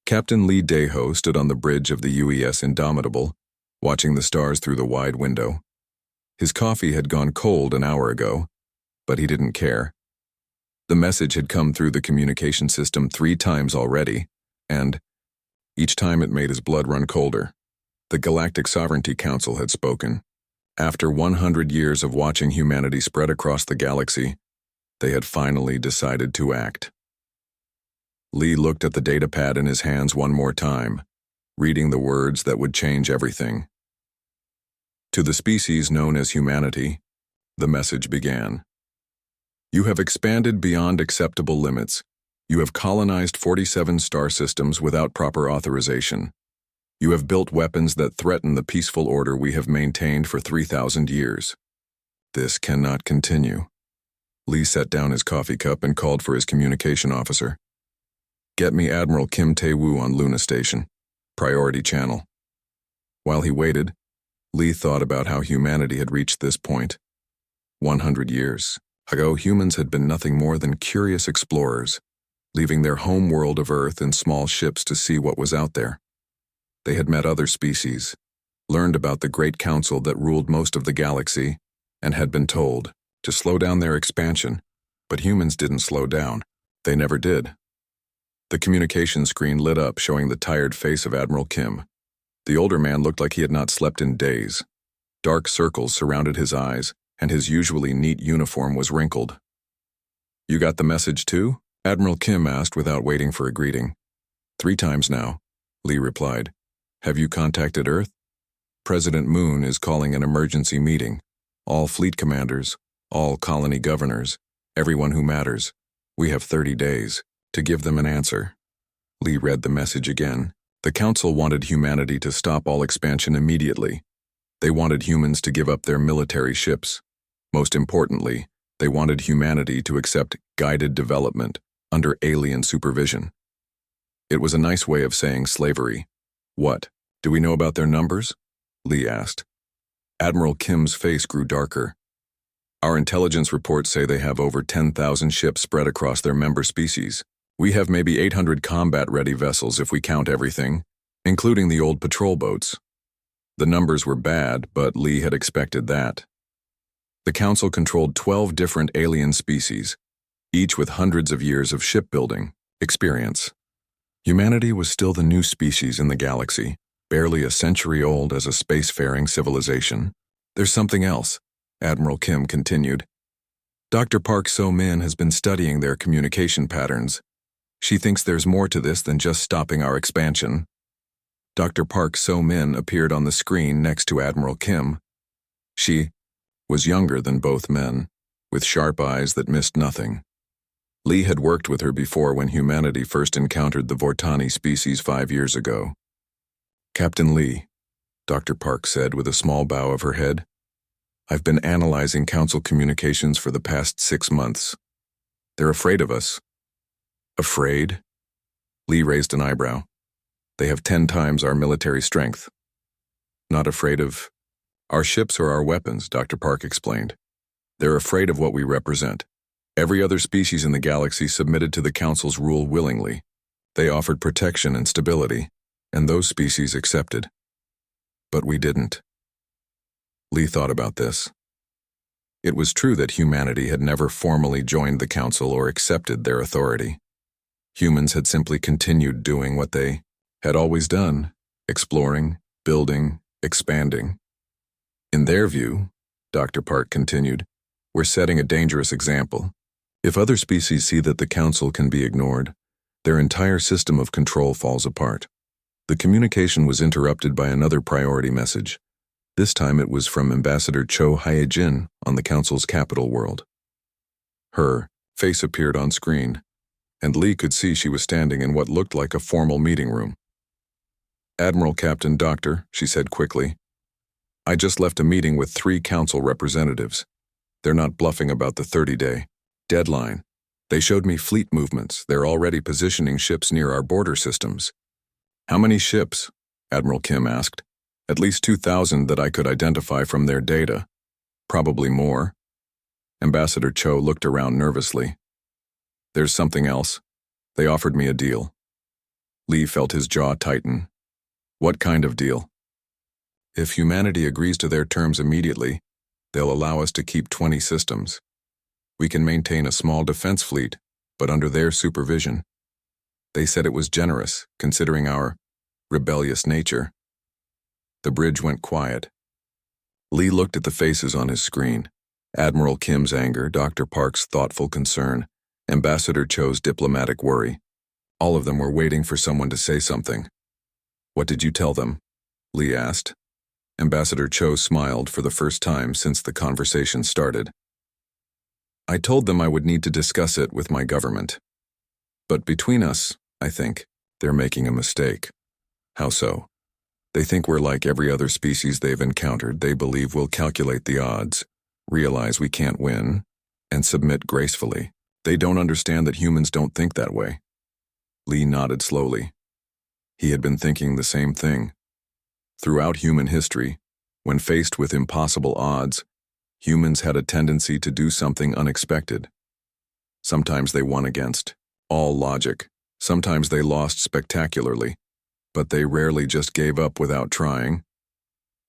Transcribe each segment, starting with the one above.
Captain Lee Daeho stood on the bridge of the UES Indomitable, watching the stars through the wide window. His coffee had gone cold an hour ago, but he didn't care. The message had come through the communication system 3 times already, and each time it made his blood run colder. The Galactic Sovereignty Council had spoken. After 100 years of watching humanity spread across the galaxy, they had finally decided to act. Lee looked at the datapad in his hands one more time, reading the words that would change everything. To the species known as humanity, the message began. You have expanded beyond acceptable limits. You have colonized 47 star systems without proper authorization. You have built weapons that threaten the peaceful order we have maintained for 3,000 years. This cannot continue. Lee set down his coffee cup and called for his communication officer. Get me Admiral Kim Tae-woo on Luna Station, priority channel. While he waited, Lee thought about how humanity had reached this point. 100 years ago, humans had been nothing more than curious explorers, leaving their home world of Earth in small ships to see what was out there. They had met other species, learned about the Great Council that ruled most of the galaxy, and had been told to slow down their expansion, but humans didn't slow down. They never did. The communication screen lit up, showing the tired face of Admiral Kim. The older man looked like he had not slept in days. Dark circles surrounded his eyes, and his usually neat uniform was wrinkled. You got the message too? Admiral Kim asked without waiting for a greeting. 3 times now, Lee replied. Have you contacted Earth? President Moon is calling an emergency meeting. All fleet commanders, all colony governors, everyone who matters. We have 30 days to give them an answer. Lee read the message again. The Council wanted humanity to stop all expansion immediately. They wanted humans to give up their military ships. Most importantly, they wanted humanity to accept guided development under alien supervision. It was a nice way of saying slavery. What? Do we know about their numbers? Lee asked. Admiral Kim's face grew darker. Our intelligence reports say they have over 10,000 ships spread across their member species. We have maybe 800 combat-ready vessels if we count everything, including the old patrol boats. The numbers were bad, but Lee had expected that. The Council controlled 12 different alien species, each with hundreds of years of shipbuilding experience. Humanity was still the new species in the galaxy, barely a century old as a spacefaring civilization. There's something else, Admiral Kim continued. Dr. Park So-min has been studying their communication patterns. She thinks there's more to this than just stopping our expansion. Dr. Park So-min appeared on the screen next to Admiral Kim. She was younger than both men, with sharp eyes that missed nothing. Lee had worked with her before when humanity first encountered the Vortani species 5 years ago. Captain Lee, Dr. Park said with a small bow of her head, I've been analyzing Council communications for the past 6 months. They're afraid of us. Afraid? Lee raised an eyebrow. They have 10 times our military strength. Not afraid of our ships or our weapons, Dr. Park explained. They're afraid of what we represent. Every other species in the galaxy submitted to the Council's rule willingly. They offered protection and stability, and those species accepted. But we didn't. Lee thought about this. It was true that humanity had never formally joined the Council or accepted their authority. Humans had simply continued doing what they had always done, exploring, building, expanding. In their view, Dr. Park continued, we're setting a dangerous example. If other species see that the Council can be ignored, their entire system of control falls apart. The communication was interrupted by another priority message. This time it was from Ambassador Cho Hyejin on the Council's capital world. Her face appeared on screen, and Lee could see she was standing in what looked like a formal meeting room. Admiral Captain Doctor, she said quickly, I just left a meeting with 3 Council representatives. They're not bluffing about the 30-day deadline. They showed me fleet movements. They're already positioning ships near our border systems. How many ships? Admiral Kim asked. At least 2,000 that I could identify from their data. Probably more. Ambassador Cho looked around nervously. There's something else. They offered me a deal. Lee felt his jaw tighten. What kind of deal? If humanity agrees to their terms immediately, they'll allow us to keep 20 systems. We can maintain a small defense fleet, but under their supervision. They said it was generous, considering our rebellious nature. The bridge went quiet. Lee looked at the faces on his screen. Admiral Kim's anger, Dr. Park's thoughtful concern, Ambassador Cho's diplomatic worry. All of them were waiting for someone to say something. What did you tell them? Lee asked. Ambassador Cho smiled for the first time since the conversation started. I told them I would need to discuss it with my government. But between us, I think, they're making a mistake. How so? They think we're like every other species they've encountered. They believe we'll calculate the odds, realize we can't win, and submit gracefully. They don't understand that humans don't think that way. Lee nodded slowly. He had been thinking the same thing. Throughout human history, when faced with impossible odds, humans had a tendency to do something unexpected. Sometimes they won against all logic. Sometimes they lost spectacularly, but they rarely just gave up without trying.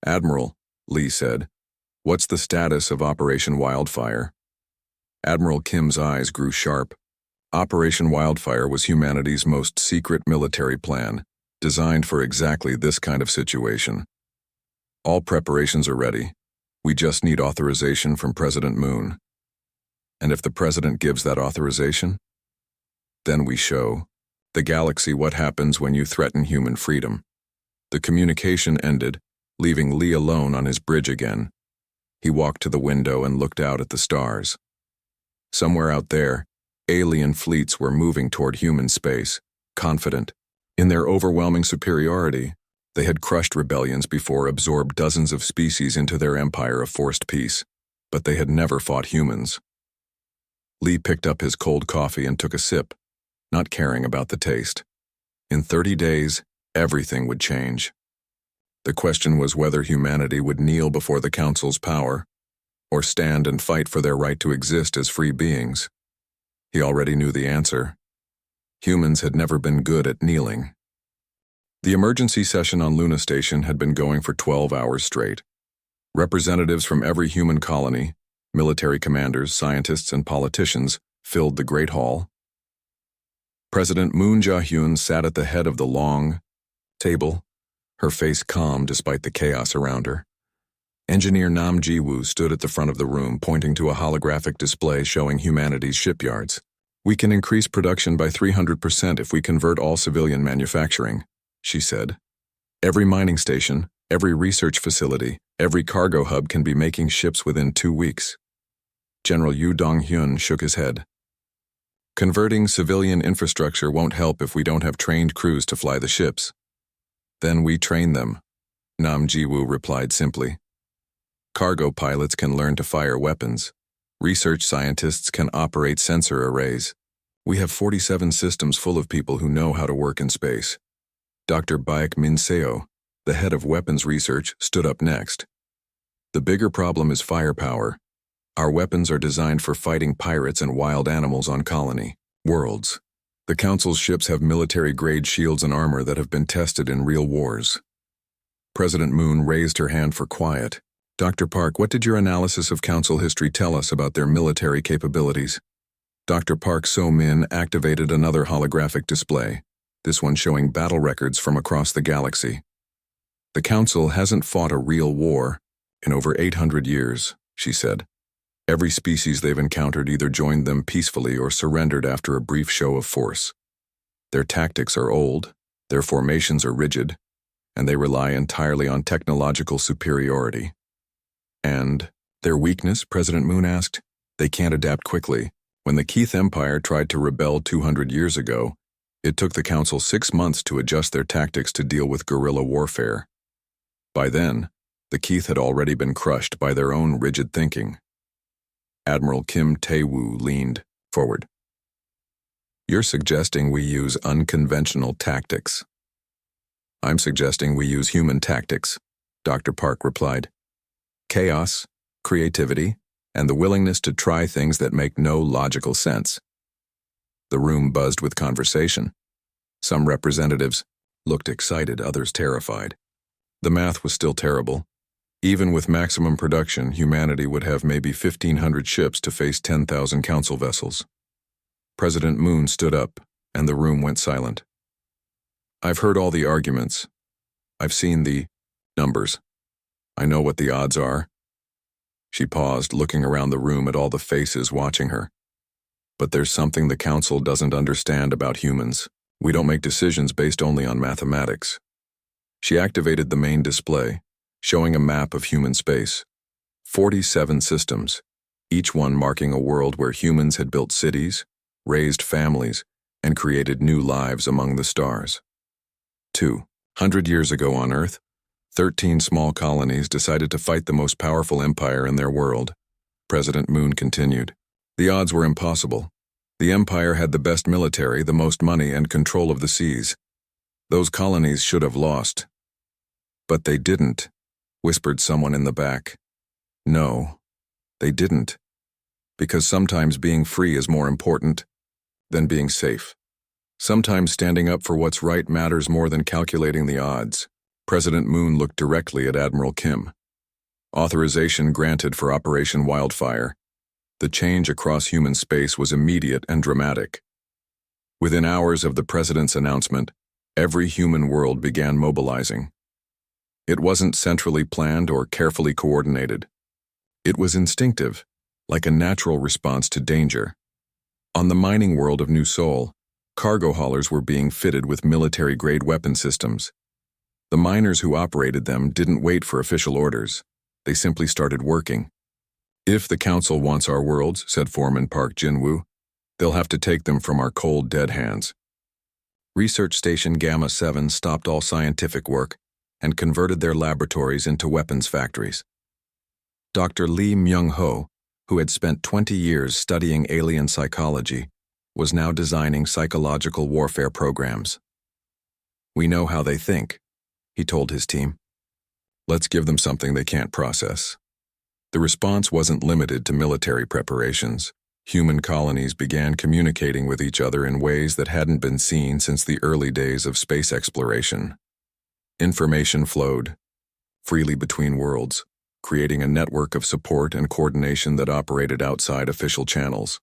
Admiral, Lee said, what's the status of Operation Wildfire? Admiral Kim's eyes grew sharp. Operation Wildfire was humanity's most secret military plan, designed for exactly this kind of situation. All preparations are ready. We just need authorization from President Moon. And if the president gives that authorization, then we show the galaxy what happens when you threaten human freedom. The communication ended, leaving Lee alone on his bridge again. He walked to the window and looked out at the stars. Somewhere out there, alien fleets were moving toward human space, confident. In their overwhelming superiority, they had crushed rebellions before, absorbed dozens of species into their empire of forced peace, but they had never fought humans. Lee picked up his cold coffee and took a sip, not caring about the taste. In 30 days, everything would change. The question was whether humanity would kneel before the Council's power, or stand and fight for their right to exist as free beings. He already knew the answer. Humans had never been good at kneeling. The emergency session on Luna Station had been going for 12 hours straight. Representatives from every human colony, military commanders, scientists, and politicians filled the Great Hall. President Moon Jae-hyun sat at the head of the long table, her face calm despite the chaos around her. Engineer Nam Ji-woo stood at the front of the room, pointing to a holographic display showing humanity's shipyards. We can increase production by 300% if we convert all civilian manufacturing, she said. Every mining station, every research facility, every cargo hub can be making ships within 2 weeks. General Yoo Dong-hyun shook his head. Converting civilian infrastructure won't help if we don't have trained crews to fly the ships. Then we train them, Nam Ji-woo replied simply. Cargo pilots can learn to fire weapons. Research scientists can operate sensor arrays. We have 47 systems full of people who know how to work in space. Dr. Baek Min Seo, the head of weapons research, stood up next. The bigger problem is firepower. Our weapons are designed for fighting pirates and wild animals on colony worlds. The Council's ships have military-grade shields and armor that have been tested in real wars. President Moon raised her hand for quiet. Dr. Park, what did your analysis of Council history tell us about their military capabilities? Dr. Park So-min activated another holographic display, this one showing battle records from across the galaxy. The Council hasn't fought a real war in over 800 years, she said. Every species they've encountered either joined them peacefully or surrendered after a brief show of force. Their tactics are old, their formations are rigid, and they rely entirely on technological superiority. And their weakness, President Moon asked? They can't adapt quickly. When the Keith Empire tried to rebel 200 years ago, it took the Council 6 months to adjust their tactics to deal with guerrilla warfare. By then, the Keith had already been crushed by their own rigid thinking. Admiral Kim Tae-woo leaned forward. You're suggesting we use unconventional tactics. I'm suggesting we use human tactics, Dr. Park replied. Chaos, creativity, and the willingness to try things that make no logical sense. The room buzzed with conversation. Some representatives looked excited, others terrified. The math was still terrible. Even with maximum production, humanity would have maybe 1,500 ships to face 10,000 council vessels. President Moon stood up, and the room went silent. I've heard all the arguments. I've seen the numbers. I know what the odds are. She paused, looking around the room at all the faces watching her. But there's something the council doesn't understand about humans. We don't make decisions based only on mathematics. She activated the main display, showing a map of human space. 47 systems, each one marking a world where humans had built cities, raised families, and created new lives among the stars. 200 years ago on Earth, 13 small colonies decided to fight the most powerful empire in their world. President Moon continued. The odds were impossible. The empire had the best military, the most money, and control of the seas. Those colonies should have lost. But they didn't, whispered someone in the back. No, they didn't. Because sometimes being free is more important than being safe. Sometimes standing up for what's right matters more than calculating the odds. President Moon looked directly at Admiral Kim. Authorization granted for Operation Wildfire. The change across human space was immediate and dramatic. Within hours of the president's announcement, every human world began mobilizing. It wasn't centrally planned or carefully coordinated. It was instinctive, like a natural response to danger. On the mining world of New Seoul, cargo haulers were being fitted with military-grade weapon systems. The miners who operated them didn't wait for official orders. They simply started working. If the council wants our worlds, said Foreman Park Jin-woo, they'll have to take them from our cold, dead hands. Research Station Gamma 7 stopped all scientific work and converted their laboratories into weapons factories. Dr. Lee Myung-ho, who had spent 20 years studying alien psychology, was now designing psychological warfare programs. We know how they think, he told his team. Let's give them something they can't process. The response wasn't limited to military preparations. Human colonies began communicating with each other in ways that hadn't been seen since the early days of space exploration. Information flowed freely between worlds, creating a network of support and coordination that operated outside official channels.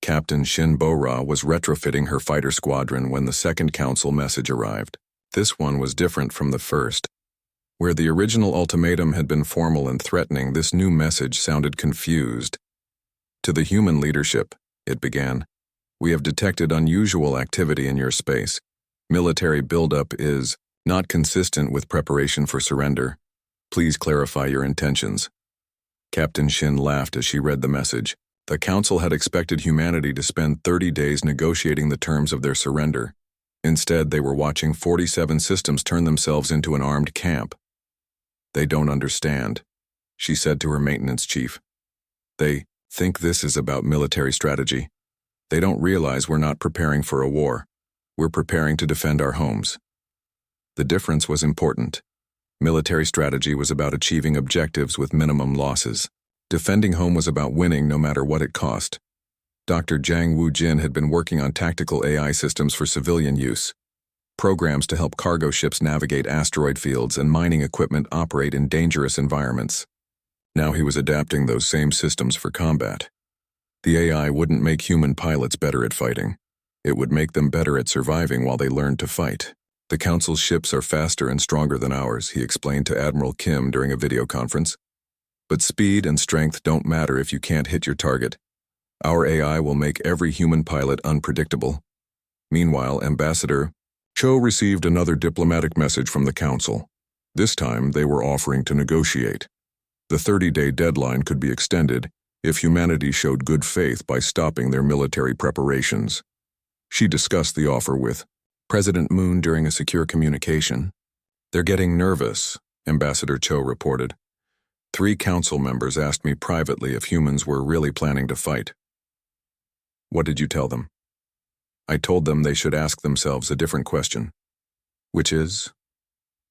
Captain Shin Bo-ra was retrofitting her fighter squadron when the second council message arrived. This one was different from the first. Where the original ultimatum had been formal and threatening, this new message sounded confused. To the human leadership, it began, we have detected unusual activity in your space. Military buildup is not consistent with preparation for surrender. Please clarify your intentions. Captain Shin laughed as she read the message. The council had expected humanity to spend 30 days negotiating the terms of their surrender. Instead, they were watching 47 systems turn themselves into an armed camp. They don't understand, she said to her maintenance chief. They think this is about military strategy. They don't realize we're not preparing for a war. We're preparing to defend our homes. The difference was important. Military strategy was about achieving objectives with minimum losses. Defending home was about winning no matter what it cost. Dr. Jang Woo-jin had been working on tactical AI systems for civilian use. Programs to help cargo ships navigate asteroid fields and mining equipment operate in dangerous environments. Now he was adapting those same systems for combat. The AI wouldn't make human pilots better at fighting. It would make them better at surviving while they learned to fight. The Council's ships are faster and stronger than ours, he explained to Admiral Kim during a video conference. But speed and strength don't matter if you can't hit your target. Our AI will make every human pilot unpredictable. Meanwhile, Ambassador Cho received another diplomatic message from the Council. This time, they were offering to negotiate. The 30-day deadline could be extended if humanity showed good faith by stopping their military preparations. She discussed the offer with President Moon during a secure communication. They're getting nervous, Ambassador Cho reported. 3 council members asked me privately if humans were really planning to fight. What did you tell them? I told them they should ask themselves a different question. Which is?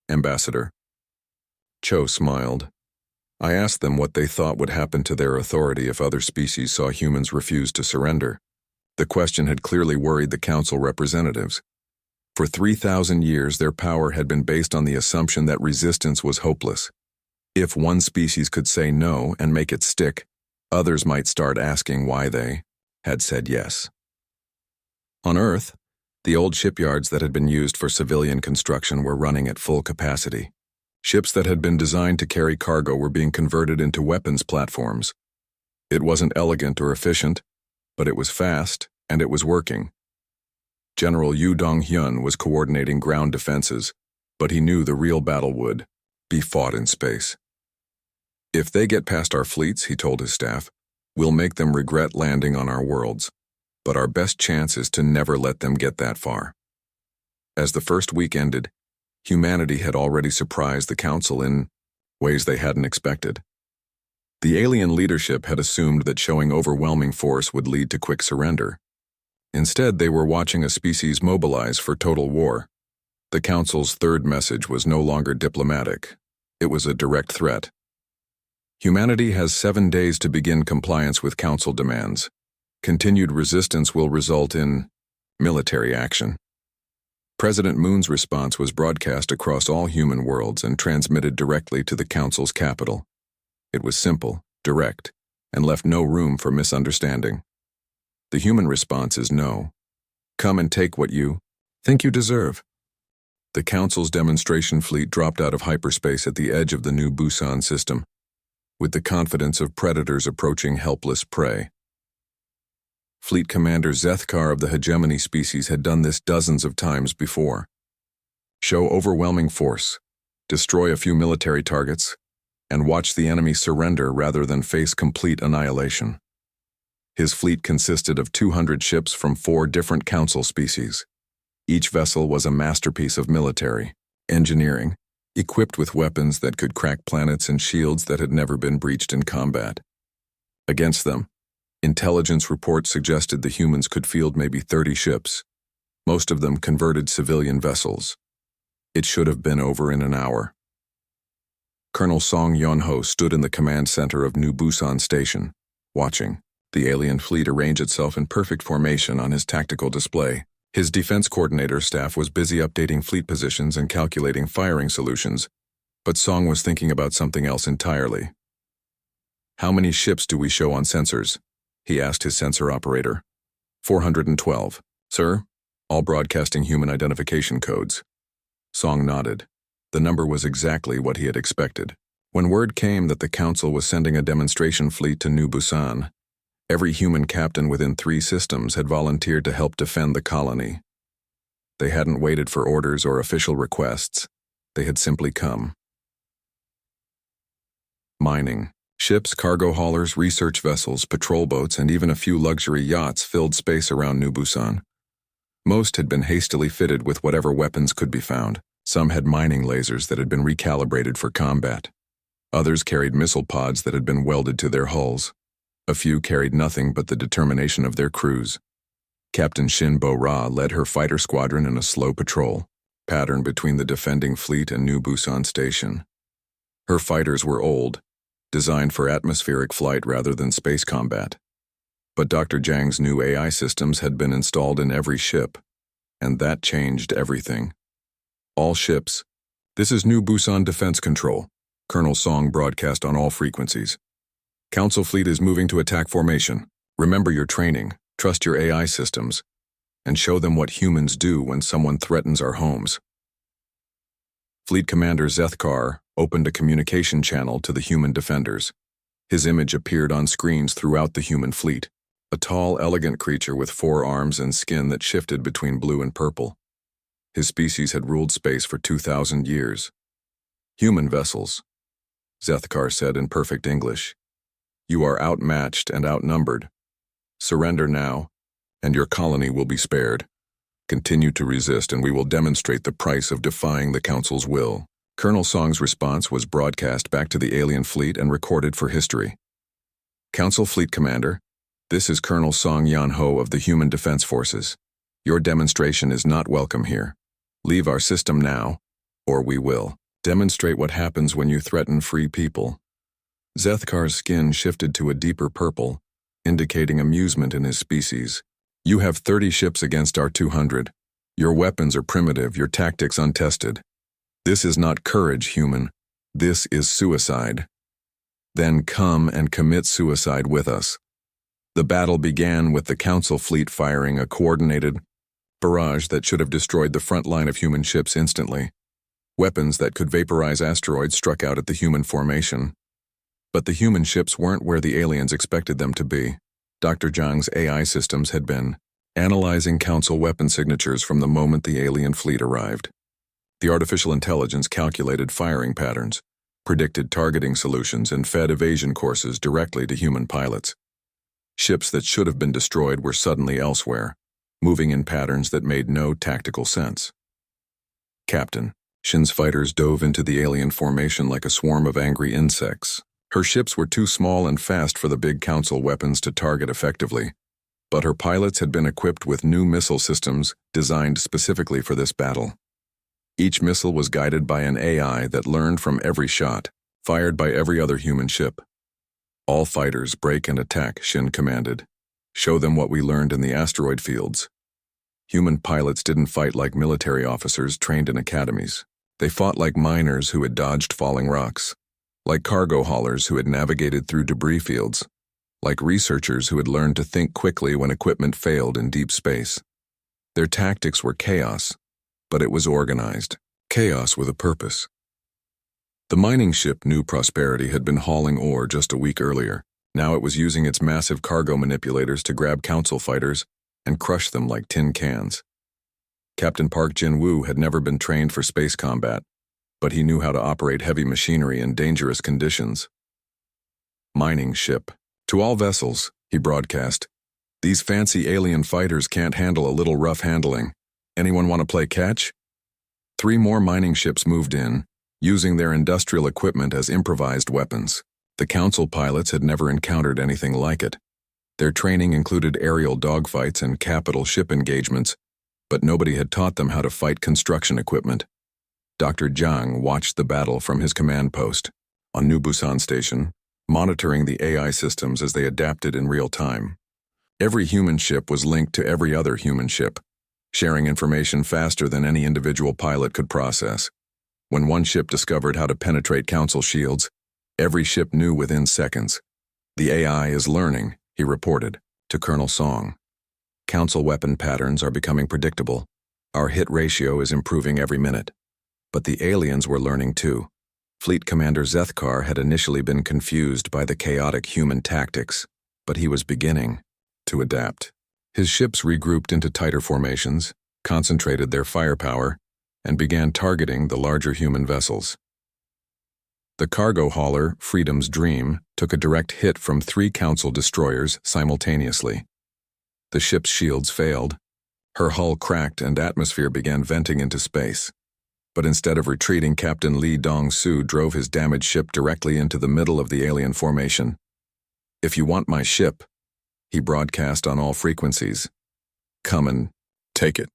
Ambassador. Cho smiled. I asked them what they thought would happen to their authority if other species saw humans refuse to surrender. The question had clearly worried the council representatives. For 3,000 years, their power had been based on the assumption that resistance was hopeless. If one species could say no and make it stick, others might start asking why they had said yes. On Earth, the old shipyards that had been used for civilian construction were running at full capacity. Ships that had been designed to carry cargo were being converted into weapons platforms. It wasn't elegant or efficient, but it was fast, and it was working. General Yu Dong-hyun was coordinating ground defenses, but he knew the real battle would be fought in space. If they get past our fleets, he told his staff, we'll make them regret landing on our worlds. But our best chance is to never let them get that far. As the first week ended, humanity had already surprised the Council in ways they hadn't expected. The alien leadership had assumed that showing overwhelming force would lead to quick surrender. Instead, they were watching a species mobilize for total war. The Council's third message was no longer diplomatic. It was a direct threat. Humanity has 7 days to begin compliance with Council demands. Continued resistance will result in military action. President Moon's response was broadcast across all human worlds and transmitted directly to the Council's capital. It was simple, direct, and left no room for misunderstanding. The human response is no. Come and take what you think you deserve. The Council's demonstration fleet dropped out of hyperspace at the edge of the new Busan system, with the confidence of predators approaching helpless prey. Fleet Commander Zethkar of the hegemony species had done this dozens of times before. Show overwhelming force, destroy a few military targets, and watch the enemy surrender rather than face complete annihilation. His fleet consisted of 200 ships from 4 different Council species. Each vessel was a masterpiece of military engineering, equipped with weapons that could crack planets and shields that had never been breached in combat. Against them, intelligence reports suggested the humans could field maybe 30 ships, most of them converted civilian vessels. It should have been over in an hour. Colonel Song Yun-ho stood in the command center of New Busan Station, watching the alien fleet arrange itself in perfect formation on his tactical display. His defense coordinator staff was busy updating fleet positions and calculating firing solutions, but Song was thinking about something else entirely. How many ships do we show on sensors? He asked his sensor operator. 412. Sir, all broadcasting human identification codes. Song nodded. The number was exactly what he had expected. When word came that the Council was sending a demonstration fleet to New Busan, every human captain within 3 systems had volunteered to help defend the colony. They hadn't waited for orders or official requests. They had simply come. Mining. Ships, cargo haulers, research vessels, patrol boats, and even a few luxury yachts filled space around New Busan. Most had been hastily fitted with whatever weapons could be found. Some had mining lasers that had been recalibrated for combat. Others carried missile pods that had been welded to their hulls. A few carried nothing but the determination of their crews. Captain Shin Bo-ra led her fighter squadron in a slow patrol, patterned between the defending fleet and New Busan Station. Her fighters were old, designed for atmospheric flight rather than space combat. But Dr. Zhang's new AI systems had been installed in every ship, and that changed everything. All ships. This is New Busan Defense Control. Colonel Song broadcast on all frequencies. Council fleet is moving to attack formation. Remember your training, trust your AI systems, and show them what humans do when someone threatens our homes. Fleet Commander Zethkar opened a communication channel to the human defenders. His image appeared on screens throughout the human fleet, a tall, elegant creature with 4 arms and skin that shifted between blue and purple. His species had ruled space for 2,000 years. Human vessels, Zethkar said in perfect English. You are outmatched and outnumbered. Surrender now, and your colony will be spared. Continue to resist, and we will demonstrate the price of defying the Council's will. Colonel Song's response was broadcast back to the alien fleet and recorded for history. Council Fleet Commander, this is Colonel Song Yan-ho of the Human Defense Forces. Your demonstration is not welcome here. Leave our system now, or we will demonstrate what happens when you threaten free people. Zethkar's skin shifted to a deeper purple, indicating amusement in his species. You have 30 ships against our 200. Your weapons are primitive, your tactics untested. This is not courage, human. This is suicide. Then come and commit suicide with us. The battle began with the Council fleet firing a coordinated barrage that should have destroyed the front line of human ships instantly. Weapons that could vaporize asteroids struck out at the human formation. But the human ships weren't where the aliens expected them to be. Dr. Zhang's AI systems had been analyzing Council weapon signatures from the moment the alien fleet arrived. The artificial intelligence calculated firing patterns, predicted targeting solutions, and fed evasion courses directly to human pilots. Ships that should have been destroyed were suddenly elsewhere, moving in patterns that made no tactical sense. Captain Shin's fighters dove into the alien formation like a swarm of angry insects. Her ships were too small and fast for the big Council weapons to target effectively, but her pilots had been equipped with new missile systems designed specifically for this battle. Each missile was guided by an AI that learned from every shot, fired by every other human ship. All fighters break and attack, Shin commanded. Show them what we learned in the asteroid fields. Human pilots didn't fight like military officers trained in academies. They fought like miners who had dodged falling rocks, like cargo haulers who had navigated through debris fields, like researchers who had learned to think quickly when equipment failed in deep space. Their tactics were chaos, but it was organized. Chaos with a purpose. The mining ship New Prosperity had been hauling ore just a week earlier. Now it was using its massive cargo manipulators to grab Council fighters and crush them like tin cans. Captain Park Jin-woo had never been trained for space combat, but he knew how to operate heavy machinery in dangerous conditions. Mining ship. To all vessels, he broadcast, these fancy alien fighters can't handle a little rough handling. Anyone want to play catch? 3 more mining ships moved in, using their industrial equipment as improvised weapons. The Council pilots had never encountered anything like it. Their training included aerial dogfights and capital ship engagements, but nobody had taught them how to fight construction equipment. Dr. Zhang watched the battle from his command post on New Busan Station, monitoring the AI systems as they adapted in real time. Every human ship was linked to every other human ship, sharing information faster than any individual pilot could process. When one ship discovered how to penetrate Council shields, every ship knew within seconds. The AI is learning, he reported to Colonel Song. Council weapon patterns are becoming predictable. Our hit ratio is improving every minute. But the aliens were learning too. Fleet Commander Zethkar had initially been confused by the chaotic human tactics, but he was beginning to adapt. His ships regrouped into tighter formations, concentrated their firepower, and began targeting the larger human vessels. The cargo hauler, Freedom's Dream, took a direct hit from 3 Council destroyers simultaneously. The ship's shields failed. Her hull cracked and atmosphere began venting into space. But instead of retreating, Captain Lee Dong-soo drove his damaged ship directly into the middle of the alien formation. If you want my ship, he broadcast on all frequencies, come and take it.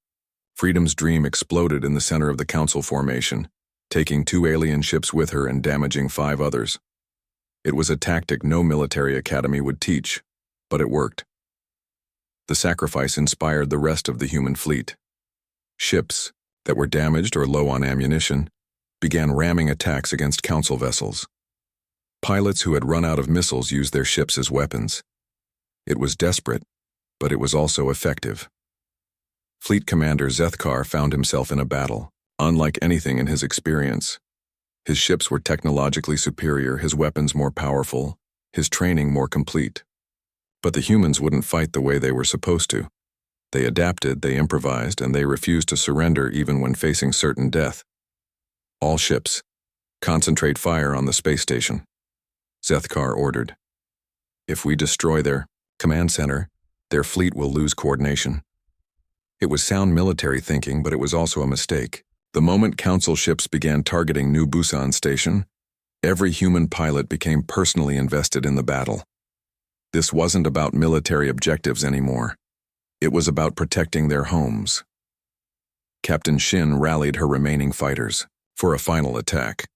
Freedom's Dream exploded in the center of the Council formation, taking 2 alien ships with her and damaging 5 others. It was a tactic no military academy would teach, but it worked. The sacrifice inspired the rest of the human fleet. Ships that were damaged or low on ammunition began ramming attacks against Council vessels. Pilots who had run out of missiles used their ships as weapons. It was desperate, but it was also effective. Fleet Commander Zethkar found himself in a battle, unlike anything in his experience. His ships were technologically superior, his weapons more powerful, his training more complete. But the humans wouldn't fight the way they were supposed to. They adapted, they improvised, and they refused to surrender even when facing certain death. All ships, concentrate fire on the space station, Zethkar ordered. If we destroy their command center, their fleet will lose coordination. It was sound military thinking, but it was also a mistake. The moment Council ships began targeting New Busan Station, every human pilot became personally invested in the battle. This wasn't about military objectives anymore. It was about protecting their homes. Captain Shin rallied her remaining fighters for a final attack.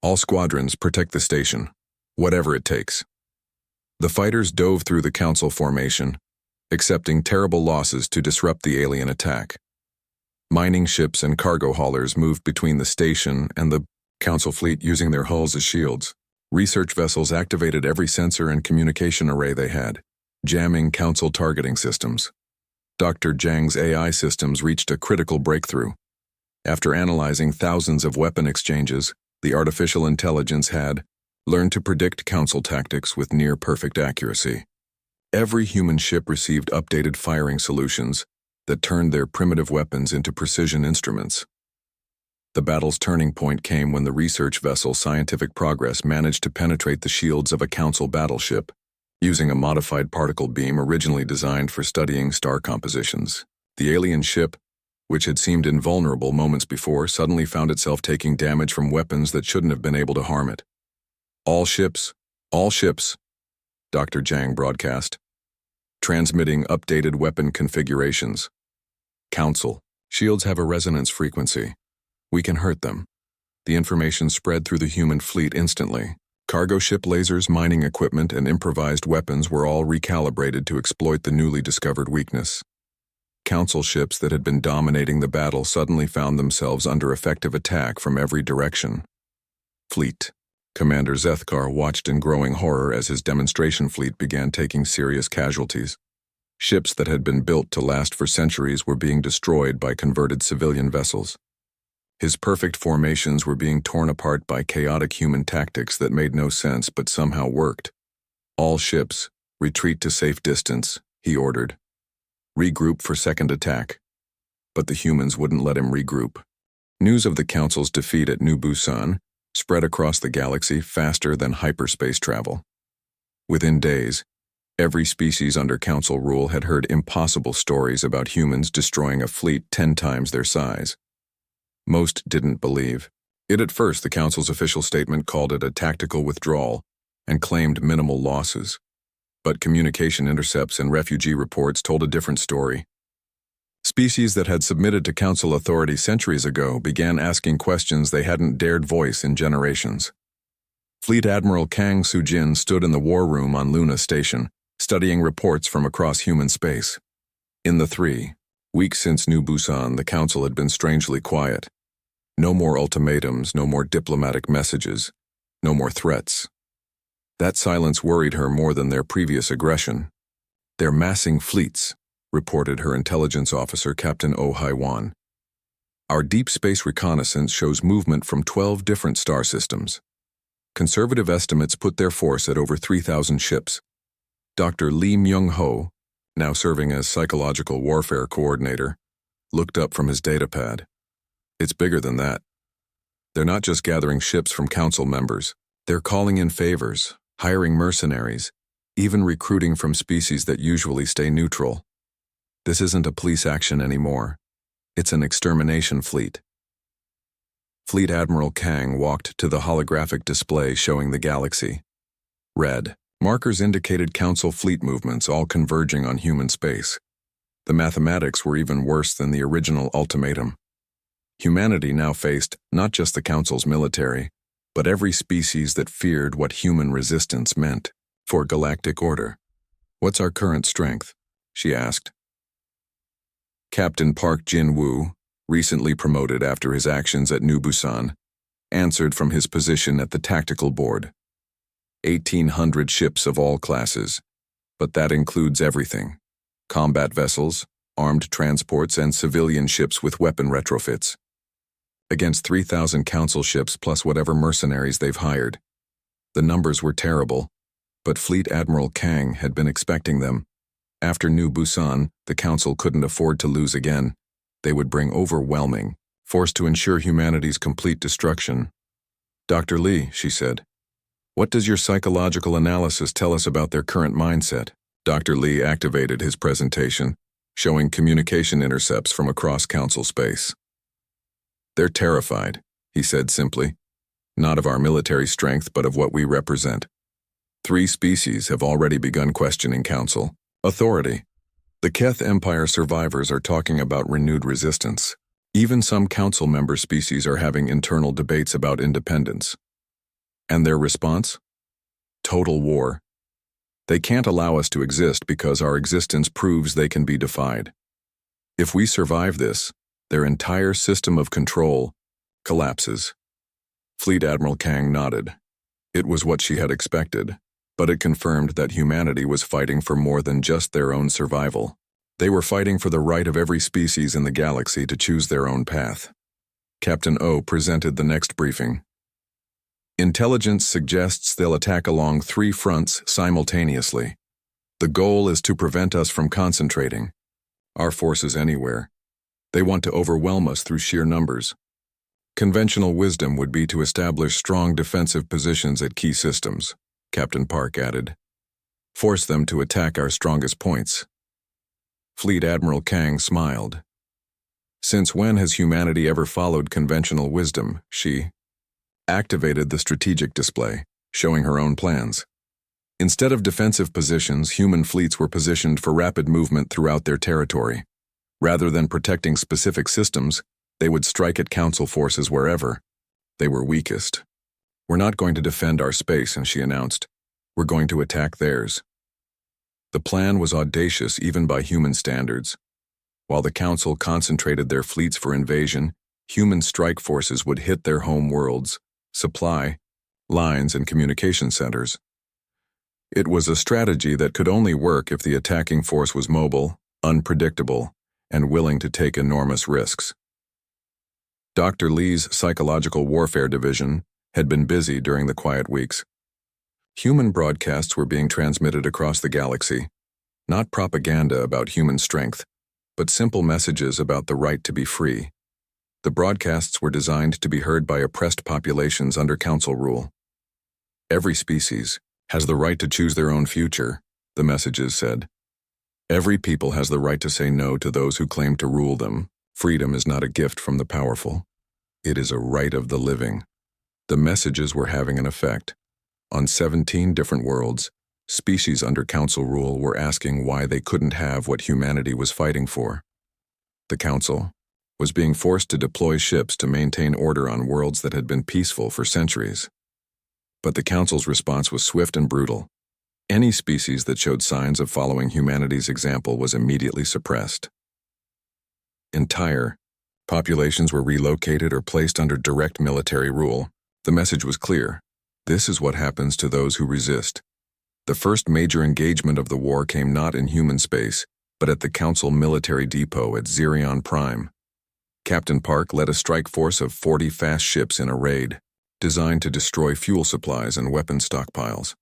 All squadrons protect the station, whatever it takes. The fighters dove through the Council formation, accepting terrible losses to disrupt the alien attack. Mining ships and cargo haulers moved between the station and the Council fleet using their hulls as shields. Research vessels activated every sensor and communication array they had, jamming Council targeting systems. Dr. Zhang's AI systems reached a critical breakthrough. After analyzing thousands of weapon exchanges, the artificial intelligence had learned to predict Council tactics with near-perfect accuracy. Every human ship received updated firing solutions that turned their primitive weapons into precision instruments. The battle's turning point came when the research vessel Scientific Progress managed to penetrate the shields of a Council battleship, using a modified particle beam originally designed for studying star compositions. The alien ship, which had seemed invulnerable moments before, suddenly found itself taking damage from weapons that shouldn't have been able to harm it. All ships, Dr. Zhang broadcast, transmitting updated weapon configurations. Council, shields have a resonance frequency. We can hurt them. The information spread through the human fleet instantly. Cargo ship lasers, mining equipment, and improvised weapons were all recalibrated to exploit the newly discovered weakness. Council ships that had been dominating the battle suddenly found themselves under effective attack from every direction. Fleet. Commander Zethkar watched in growing horror as his demonstration fleet began taking serious casualties. Ships that had been built to last for centuries were being destroyed by converted civilian vessels. His perfect formations were being torn apart by chaotic human tactics that made no sense but somehow worked. All ships, retreat to safe distance, he ordered. Regroup for second attack. But the humans wouldn't let him regroup. News of the Council's defeat at New Busan spread across the galaxy faster than hyperspace travel. Within days, every species under Council rule had heard impossible stories about humans destroying a fleet 10 times their size. Most didn't believe it at first. The Council's official statement called it a tactical withdrawal and claimed minimal losses. But communication intercepts and refugee reports told a different story. Species that had submitted to Council authority centuries ago began asking questions they hadn't dared voice in generations. Fleet Admiral Kang Sujin stood in the war room on Luna Station, studying reports from across human space. In the 3 weeks since New Busan, the Council had been strangely quiet. No more ultimatums, no more diplomatic messages, no more threats. That silence worried her more than their previous aggression. "They're massing fleets," reported her intelligence officer, Captain Oh Hai-wan. "Our deep space reconnaissance shows movement from 12 different star systems. Conservative estimates put their force at over 3,000 ships." Dr. Lee Myung-ho, now serving as psychological warfare coordinator, looked up from his datapad. "It's bigger than that. They're not just gathering ships from Council members. They're calling in favors, hiring mercenaries, even recruiting from species that usually stay neutral. This isn't a police action anymore. It's an extermination fleet." Fleet Admiral Kang walked to the holographic display showing the galaxy. Red markers indicated Council fleet movements, all converging on human space. The mathematics were even worse than the original ultimatum. Humanity now faced not just the Council's military, but every species that feared what human resistance meant for galactic order. "What's our current strength?" she asked. Captain Park Jin-woo, recently promoted after his actions at New Busan, answered from his position at the tactical board. 1,800 ships of all classes, but that includes everything: combat vessels, armed transports, and civilian ships with weapon retrofits. Against 3,000 Council ships plus whatever mercenaries they've hired. The numbers were terrible, but Fleet Admiral Kang had been expecting them. After New Busan, the Council couldn't afford to lose again. They would bring overwhelming force to ensure humanity's complete destruction. "Dr. Lee," she said, "what does your psychological analysis tell us about their current mindset?" Dr. Lee activated his presentation, showing communication intercepts from across Council space. "They're terrified," he said simply. "Not of our military strength, but of what we represent. 3 species have already begun questioning Council authority. The Keth Empire survivors are talking about renewed resistance. Even some Council member species are having internal debates about independence. And their response? Total war. They can't allow us to exist because our existence proves they can be defied. If we survive this, Their entire system of control collapses. Fleet Admiral Kang nodded. It was what she had expected, but it confirmed that humanity was fighting for more than just their own survival. They were fighting for the right of every species in the galaxy to choose their own path. Captain O presented the next briefing. Intelligence suggests they'll attack along 3 fronts simultaneously. The goal is to prevent us from concentrating our forces anywhere. They want to overwhelm us through sheer numbers. Conventional wisdom would be to establish strong defensive positions at key systems, Captain Park added. Force them to attack our strongest points. Fleet Admiral Kang smiled. Since when has humanity ever followed conventional wisdom? She activated the strategic display, showing her own plans. Instead of defensive positions, human fleets were positioned for rapid movement throughout their territory. Rather than protecting specific systems, they would strike at Council forces wherever they were weakest. We're not going to defend our space, and she announced. We're going to attack theirs. The plan was audacious even by human standards. While the Council concentrated their fleets for invasion, human strike forces would hit their home worlds, supply lines, and communication centers. It was a strategy that could only work if the attacking force was mobile, unpredictable, and willing to take enormous risks. Dr. Lee's Psychological Warfare Division had been busy during the quiet weeks. Human broadcasts were being transmitted across the galaxy, not propaganda about human strength, but simple messages about the right to be free. The broadcasts were designed to be heard by oppressed populations under Council rule. Every species has the right to choose their own future, the messages said. Every people has the right to say no to those who claim to rule them. Freedom is not a gift from the powerful. It is a right of the living. The messages were having an effect. On 17 different worlds, species under Council rule were asking why they couldn't have what humanity was fighting for. The Council was being forced to deploy ships to maintain order on worlds that had been peaceful for centuries. But the Council's response was swift and brutal. Any species that showed signs of following humanity's example was immediately suppressed. Entire populations were relocated or placed under direct military rule. The message was clear. This is what happens to those who resist. The first major engagement of the war came not in human space, but at the Council military depot at Xerion Prime. Captain Park led a strike force of 40 fast ships in a raid, designed to destroy fuel supplies and weapon stockpiles.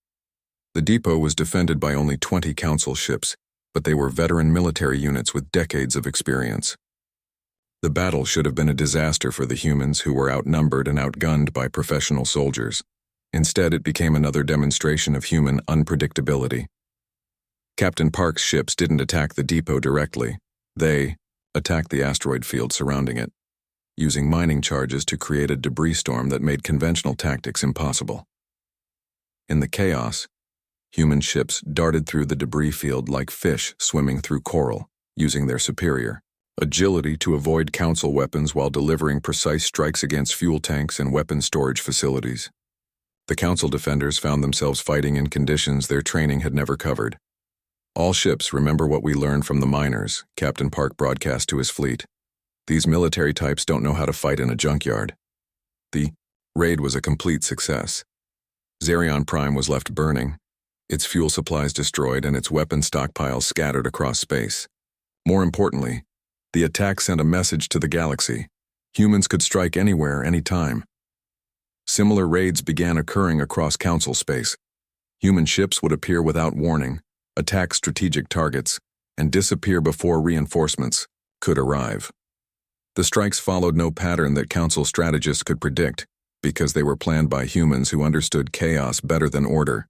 The depot was defended by only 20 Council ships, but they were veteran military units with decades of experience. The battle should have been a disaster for the humans who were outnumbered and outgunned by professional soldiers. Instead, it became another demonstration of human unpredictability. Captain Park's ships didn't attack the depot directly. They attacked the asteroid field surrounding it, using mining charges to create a debris storm that made conventional tactics impossible. In the chaos, human ships darted through the debris field like fish swimming through coral, using their superior agility to avoid Council weapons while delivering precise strikes against fuel tanks and weapon storage facilities. The Council defenders found themselves fighting in conditions their training had never covered. All ships remember what we learned from the miners, Captain Park broadcast to his fleet. These military types don't know how to fight in a junkyard. The raid was a complete success. Xerion Prime was left burning, its fuel supplies destroyed and its weapon stockpiles scattered across space. More importantly, the attack sent a message to the galaxy. Humans could strike anywhere, anytime. Similar raids began occurring across Council space. Human ships would appear without warning, attack strategic targets, and disappear before reinforcements could arrive. The strikes followed no pattern that Council strategists could predict, because they were planned by humans who understood chaos better than order.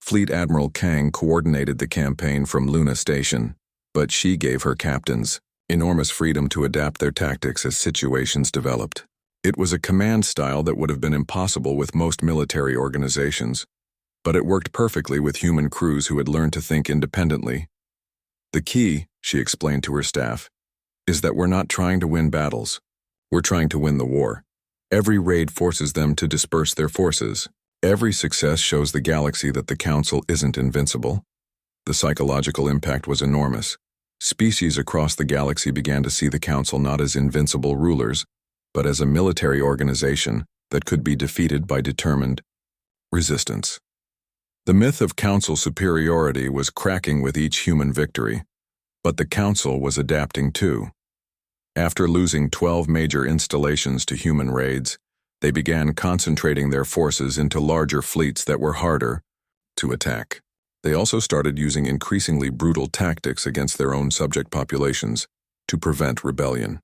Fleet Admiral Kang coordinated the campaign from Luna Station, but she gave her captains enormous freedom to adapt their tactics as situations developed. It was a command style that would have been impossible with most military organizations, but it worked perfectly with human crews who had learned to think independently. The key, she explained to her staff, is that we're not trying to win battles. We're trying to win the war. Every raid forces them to disperse their forces. Every success shows the galaxy that the Council isn't invincible. The psychological impact was enormous. Species across the galaxy began to see the Council not as invincible rulers, but as a military organization that could be defeated by determined resistance. The myth of Council superiority was cracking with each human victory, but the Council was adapting too. After losing 12 major installations to human raids, they began concentrating their forces into larger fleets that were harder to attack. They also started using increasingly brutal tactics against their own subject populations to prevent rebellion.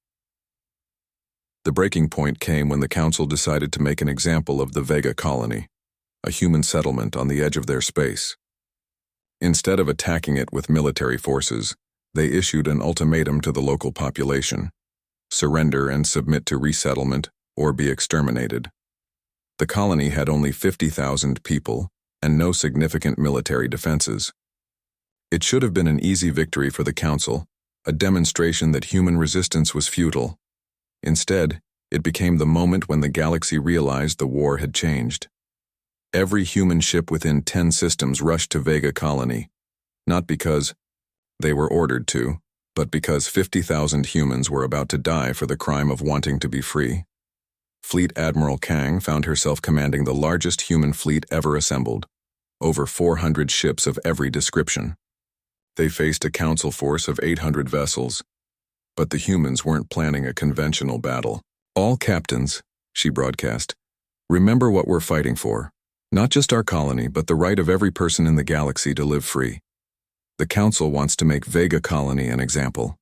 The breaking point came when the Council decided to make an example of the Vega colony, a human settlement on the edge of their space. Instead of attacking it with military forces, they issued an ultimatum to the local population: surrender and submit to resettlement or be exterminated. The colony had only 50,000 people and no significant military defenses. It should have been an easy victory for the Council, a demonstration that human resistance was futile. Instead, it became the moment when the galaxy realized the war had changed. Every human ship within 10 systems rushed to Vega colony, not because they were ordered to, but because 50,000 humans were about to die for the crime of wanting to be free. Fleet Admiral Kang found herself commanding the largest human fleet ever assembled, over 400 ships of every description. They faced a Council force of 800 vessels, but the humans weren't planning a conventional battle. "All captains," she broadcast, "remember what we're fighting for. Not just our colony, but the right of every person in the galaxy to live free. The Council wants to make Vega colony an example.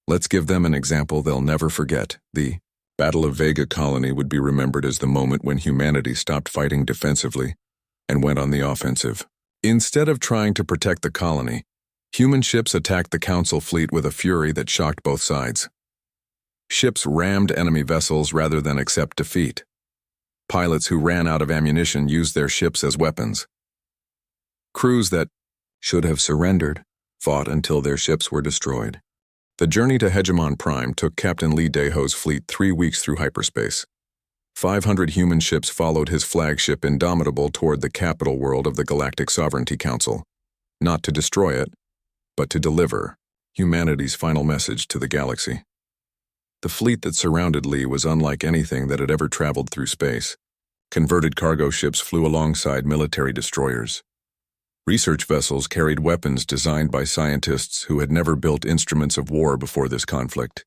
Let's give them an example they'll never forget." The Battle of Vega colony would be remembered as the moment when humanity stopped fighting defensively and went on the offensive. Instead of trying to protect the colony, human ships attacked the Council fleet with a fury that shocked both sides. Ships rammed enemy vessels rather than accept defeat. Pilots who ran out of ammunition used their ships as weapons. Crews that should have surrendered fought until their ships were destroyed. The journey to Hegemon Prime took Captain Lee Daeho's fleet 3 weeks through hyperspace. 500 human ships followed his flagship Indomitable toward the capital world of the Galactic Sovereignty Council, not to destroy it, but to deliver humanity's final message to the galaxy. The fleet that surrounded Lee was unlike anything that had ever traveled through space. Converted cargo ships flew alongside military destroyers. Research vessels carried weapons designed by scientists who had never built instruments of war before this conflict.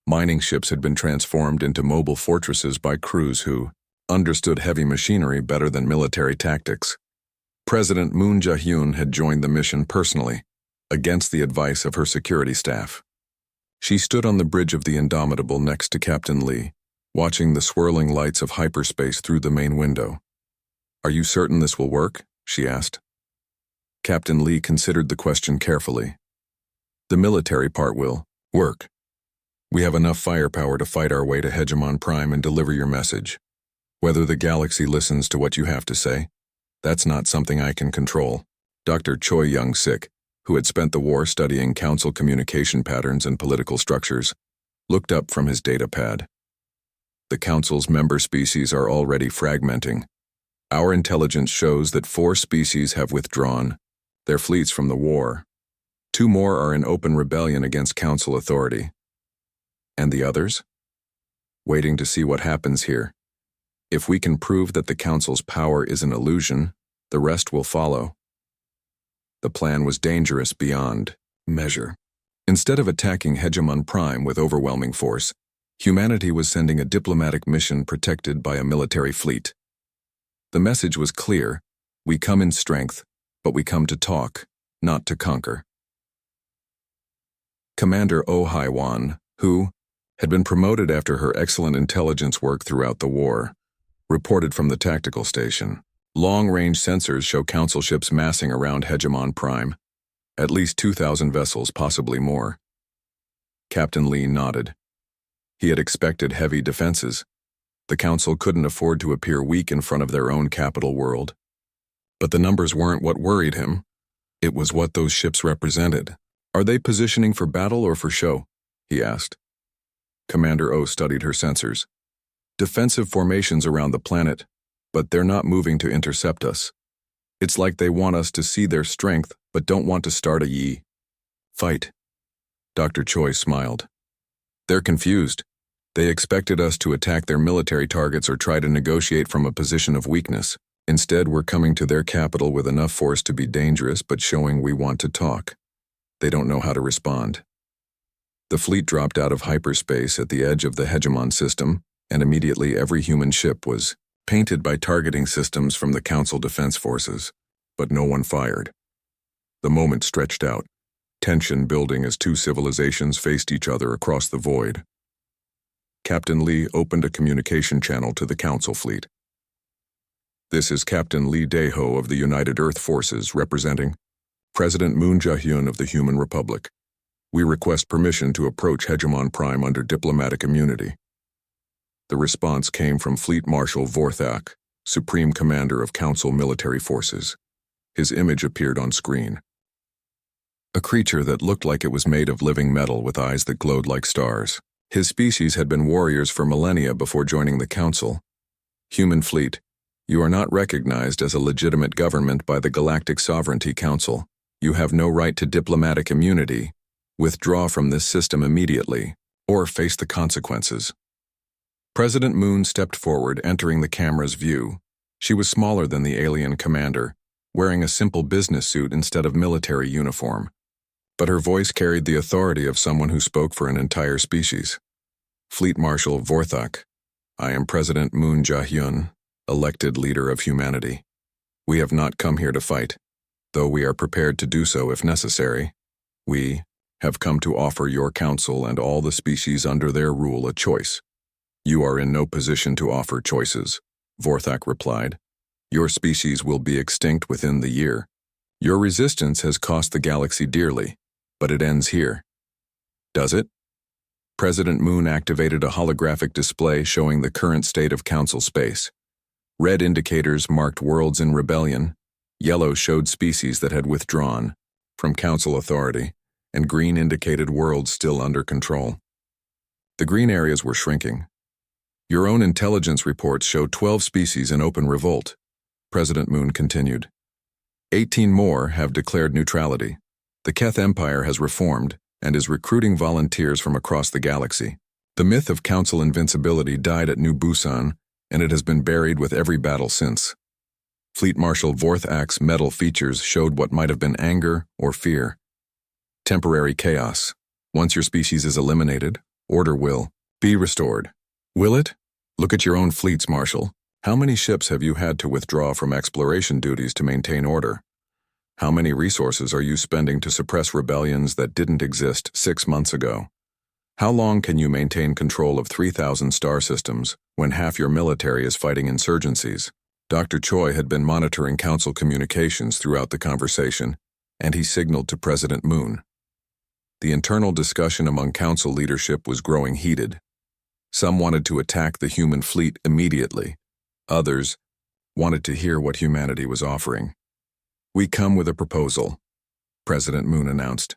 Mining ships had been transformed into mobile fortresses by crews who understood heavy machinery better than military tactics. President Moon Jae-hyun had joined the mission personally, against the advice of her security staff. She stood on the bridge of the Indomitable next to Captain Lee, watching the swirling lights of hyperspace through the main window. "Are you certain this will work?" she asked. Captain Lee considered the question carefully. "The military part will work. We have enough firepower to fight our way to Hegemon Prime and deliver your message. Whether the galaxy listens to what you have to say, that's not something I can control." Dr. Choi Young-sik, who had spent the war studying Council communication patterns and political structures, looked up from his data pad. "The Council's member species are already fragmenting. Our intelligence shows that 4 species have withdrawn their fleets from the war. 2 more are in open rebellion against Council authority. And the others? Waiting to see what happens here. If we can prove that the Council's power is an illusion, the rest will follow." The plan was dangerous beyond measure. Instead of attacking Hegemon Prime with overwhelming force, humanity was sending a diplomatic mission protected by a military fleet. The message was clear: we come in strength, but we come to talk, not to conquer. Commander Oh Hai-wan, who had been promoted after her excellent intelligence work throughout the war, reported from the tactical station. Long-range sensors show Council ships massing around Hegemon Prime. At least 2,000 vessels, possibly more. Captain Lee nodded. He had expected heavy defenses. The Council couldn't afford to appear weak in front of their own capital world. But the numbers weren't what worried him. It was what those ships represented. "Are they positioning for battle or for show?" he asked. Commander O studied her sensors. "Defensive formations around the planet, but they're not moving to intercept us. It's like they want us to see their strength, but don't want to start a fight." Dr. Choi smiled. They're confused. They expected us to attack their military targets or try to negotiate from a position of weakness. Instead, we're coming to their capital with enough force to be dangerous but showing we want to talk. They don't know how to respond. The fleet dropped out of hyperspace at the edge of the hegemon system, and immediately every human ship was painted by targeting systems from the Council Defense Forces, but no one fired. The moment stretched out, tension building as two civilizations faced each other across the void. Captain Lee opened a communication channel to the Council fleet. This is Captain Lee Daeho of the United Earth Forces representing President Moon Jae-hyun of the Human Republic. We request permission to approach Hegemon Prime under diplomatic immunity. The response came from Fleet Marshal Vorthak, Supreme Commander of Council Military Forces. His image appeared on screen. A creature that looked like it was made of living metal with eyes that glowed like stars. His species had been warriors for millennia before joining the Council. Human fleet, you are not recognized as a legitimate government by the Galactic Sovereignty Council. You have no right to diplomatic immunity. Withdraw from this system immediately, or face the consequences. President Moon stepped forward, entering the camera's view. She was smaller than the alien commander, wearing a simple business suit instead of military uniform. But her voice carried the authority of someone who spoke for an entire species. Fleet Marshal Vorthak, I am President Moon Jae-hyun, elected leader of humanity. We have not come here to fight, though we are prepared to do so if necessary. We have come to offer your council and all the species under their rule a choice. You are in no position to offer choices, Vorthak replied. Your species will be extinct within the year. Your resistance has cost the galaxy dearly, but it ends here. Does it? President Moon activated a holographic display showing the current state of council space. Red indicators marked worlds in rebellion, yellow showed species that had withdrawn from council authority, and green indicated worlds still under control. The green areas were shrinking. Your own intelligence reports show 12 species in open revolt, President Moon continued. 18 more have declared neutrality. The Keth Empire has reformed and is recruiting volunteers from across the galaxy. The myth of council invincibility died at New Busan, and it has been buried with every battle since. Fleet Marshal Vorthak's metal features showed what might have been anger or fear. Temporary chaos. Once your species is eliminated, order will be restored. Will it? Look at your own fleets, Marshal. How many ships have you had to withdraw from exploration duties to maintain order? How many resources are you spending to suppress rebellions that didn't exist 6 months ago? How long can you maintain control of 3,000 star systems when half your military is fighting insurgencies? Dr. Choi had been monitoring council communications throughout the conversation, and he signaled to President Moon. The internal discussion among council leadership was growing heated. Some wanted to attack the human fleet immediately. Others wanted to hear what humanity was offering. We come with a proposal, President Moon announced.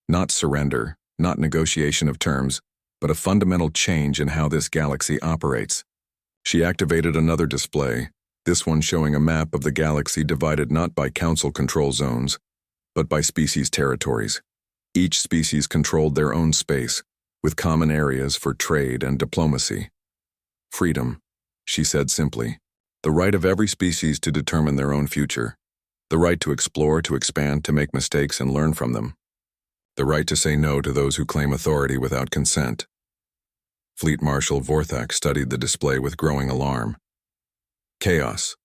Not surrender, not negotiation of terms, but a fundamental change in how this galaxy operates. She activated another display, this one showing a map of the galaxy divided not by council control zones, but by species territories. Each species controlled their own space, with common areas for trade and diplomacy. Freedom, she said simply. The right of every species to determine their own future. The right to explore, to expand, to make mistakes and learn from them. The right to say no to those who claim authority without consent. Fleet Marshal Vorthak studied the display with growing alarm. Chaos.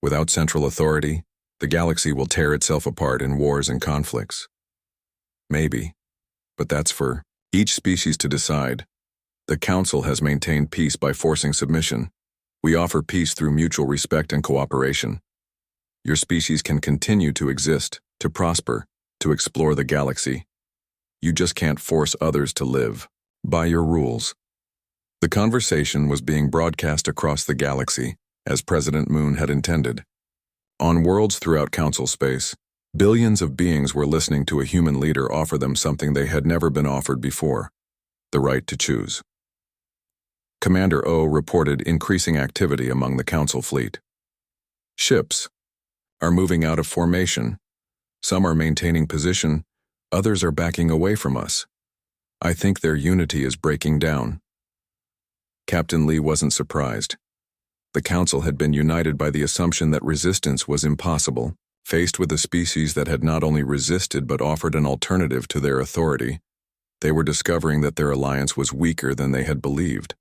Without central authority, the galaxy will tear itself apart in wars and conflicts. Maybe, but that's for each species to decide. The Council has maintained peace by forcing submission. We offer peace through mutual respect and cooperation. Your species can continue to exist, to prosper, to explore the galaxy. You just can't force others to live by your rules. The conversation was being broadcast across the galaxy, as President Moon had intended. On worlds throughout Council space, billions of beings were listening to a human leader offer them something they had never been offered before: the right to choose. Commander O reported increasing activity among the Council fleet. Ships are moving out of formation. Some are maintaining position, others are backing away from us. I think their unity is breaking down." Captain Lee wasn't surprised. The Council had been united by the assumption that resistance was impossible. Faced with a species that had not only resisted but offered an alternative to their authority, they were discovering that their alliance was weaker than they had believed.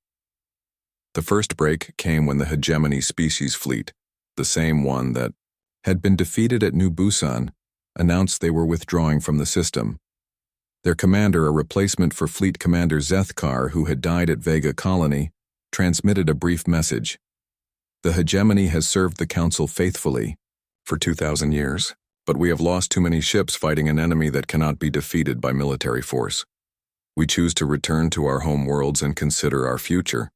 The first break came when the hegemony species fleet, the same one that had been defeated at New Busan, announced they were withdrawing from the system. Their commander, a replacement for Fleet Commander Zethkar, who had died at Vega Colony, transmitted a brief message. "The hegemony has served the Council faithfully for 2,000 years, but we have lost too many ships fighting an enemy that cannot be defeated by military force. We choose to return to our home worlds and consider our future."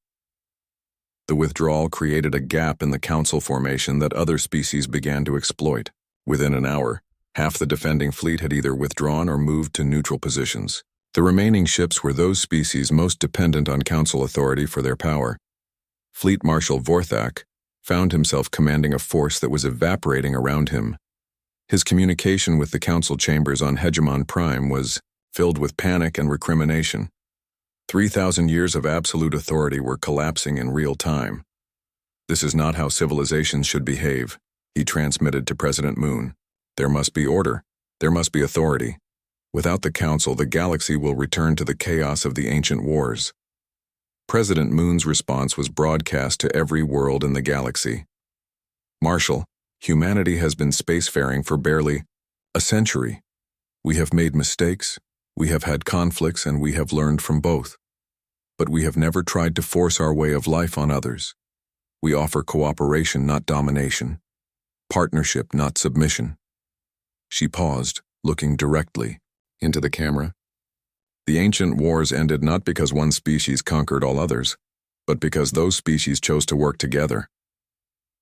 The withdrawal created a gap in the Council formation that other species began to exploit. Within an hour, half the defending fleet had either withdrawn or moved to neutral positions. The remaining ships were those species most dependent on Council authority for their power. Fleet Marshal Vorthak found himself commanding a force that was evaporating around him. His communication with the Council chambers on Hegemon Prime was filled with panic and recrimination. 3,000 years of absolute authority were collapsing in real time. "This is not how civilizations should behave," he transmitted to President Moon. "There must be order. There must be authority. Without the Council, the galaxy will return to the chaos of the ancient wars." President Moon's response was broadcast to every world in the galaxy. "Marshal, humanity has been spacefaring for barely a century. We have made mistakes, we have had conflicts, and we have learned from both. But we have never tried to force our way of life on others. We offer cooperation, not domination. Partnership, not submission." She paused, looking directly into the camera. "The ancient wars ended not because one species conquered all others, but because those species chose to work together.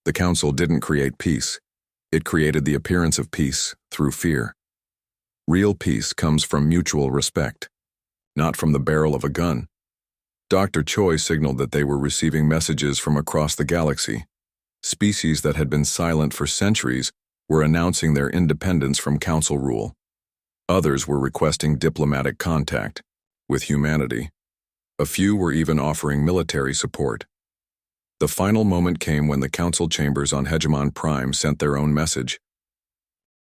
The Council didn't create peace. It created the appearance of peace through fear. Real peace comes from mutual respect, not from the barrel of a gun." Dr. Choi signaled that they were receiving messages from across the galaxy. Species that had been silent for centuries were announcing their independence from Council rule. Others were requesting diplomatic contact with humanity. A few were even offering military support. The final moment came when the Council chambers on Hegemon Prime sent their own message.